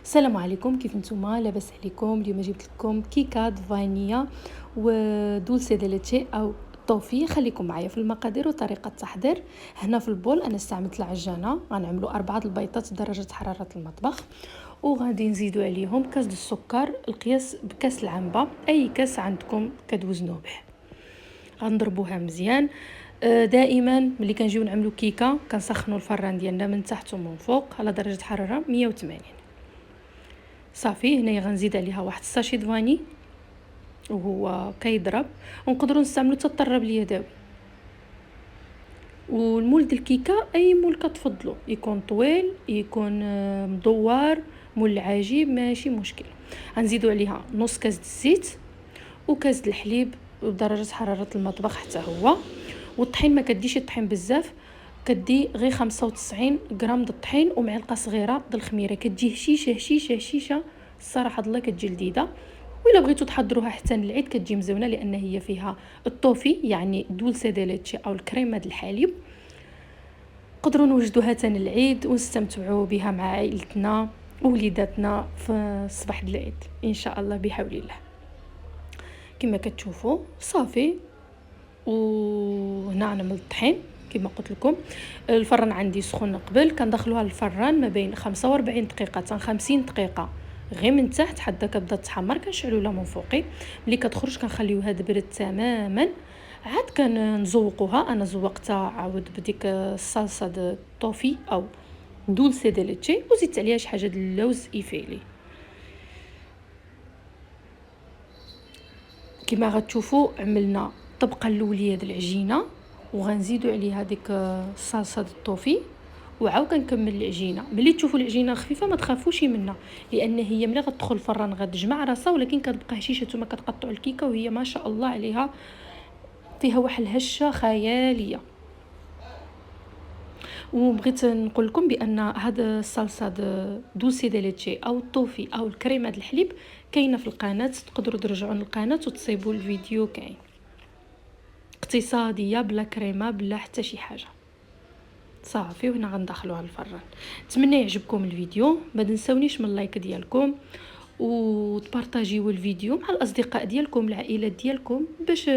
السلام عليكم، كيف نتوما؟ لاباس عليكم؟ اليوم جبت لكم كيكات فانيا ودولسي دي ليتشي او طوفي. خليكم معايا في المقادير وطريقه التحضير. هنا في البول انا استعملت العجانه، غنعملوا 4 البيضات بدرجه حراره المطبخ، وغادي نزيدوا عليهم كاس ديال السكر القياس بكاس العنبه، اي كاس عندكم كتوزنوه به. غنضربوها مزيان. دائما ملي كنجيو نعملوا كيكه كنسخنوا الفران ديالنا من تحت ومن فوق على درجه حراره 180. صافي هنايا غنزيد عليها واحد الساشي فاني وهو كيضرب، ونقدروا نستعملوا حتى الطراب اليدوي. والمول ديال الكيكه اي مول كتفضلوا، يكون طويل يكون مدور، مول العجيب ماشي مشكل. غنزيدوا عليها نص كاس د الزيت وكاس د الحليب بدرجه حراره المطبخ حتى هو. والطحين ما كديش الطحين بزاف، كدي غير 95 غرام د الطحين ومعلقه صغيره د الخميره، كتجي هشيشه هشيشه هشيشه الصراحه الله كتجي لذيذه. وإلا بغيتو تحضروها حتى العيد كتجي مزونه لان هي فيها الطوفي يعني دولسي دي ليتشي او الكريمه د الحليب. نقدروا نوجدوها حتى العيد ونستمتعوا بها مع عائلتنا ووليداتنا في الصباح د العيد ان شاء الله بحول الله. كما كتشوفوا صافي. وهنا نعمل الطحين كما قلت لكم. الفران عندي سخون قبل، كندخلوها للفران ما بين 45 دقيقه حتى 50 دقيقه غير من تحت حتى كتبدا تحمر. كنشعلوا لها من فوقي، ملي كتخرج كنخليوها تبرد تماما، عاد كنزوقوها. انا زوقتها عاود بديك الصلصه د الطوفي او دولسي دي ليتشي، وزدت عليها شي حاجه د اللوز ايفيلي. كما غتشوفوا عملنا الطبقه الاوليه د العجينه، وغنزيدوا عليها ديك الصلصه د الطوفي، وعاود كنكمل العجينه. ملي تشوفوا العجينه خفيفه ما تخافوش منها، لان هي ملي غتدخل الفران غتجمع راسها، ولكن كتبقى هشيشه. نتوما كتقطعوا الكيكه وهي ما شاء الله عليها فيها واحد الهشه خياليه. وبغيت نقول لكم بان هاد الصلصه د دوسي دي ليتشي او الطوفي او الكريمه د الحليب كاينه في القناه، تقدروا ترجعوا للقناه وتصيبوا الفيديو. كاين اقتصاديه بلا كريمه بلا حتى شي حاجه. صافي وهنا غندخلوها للفران. نتمنى يعجبكم الفيديو، ما تنسونيش من اللايك ديالكم وتبارطاجيو الفيديو مع الاصدقاء ديالكم العائلات ديالكم باش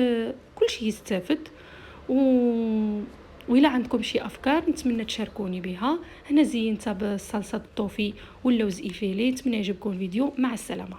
كلشي يستافد. وإلا عندكم شي افكار نتمنى تشاركوني بها. هنا زينتها بالصلصه الطوفي واللوز ايفيلي. نتمنى يعجبكم الفيديو. مع السلامه.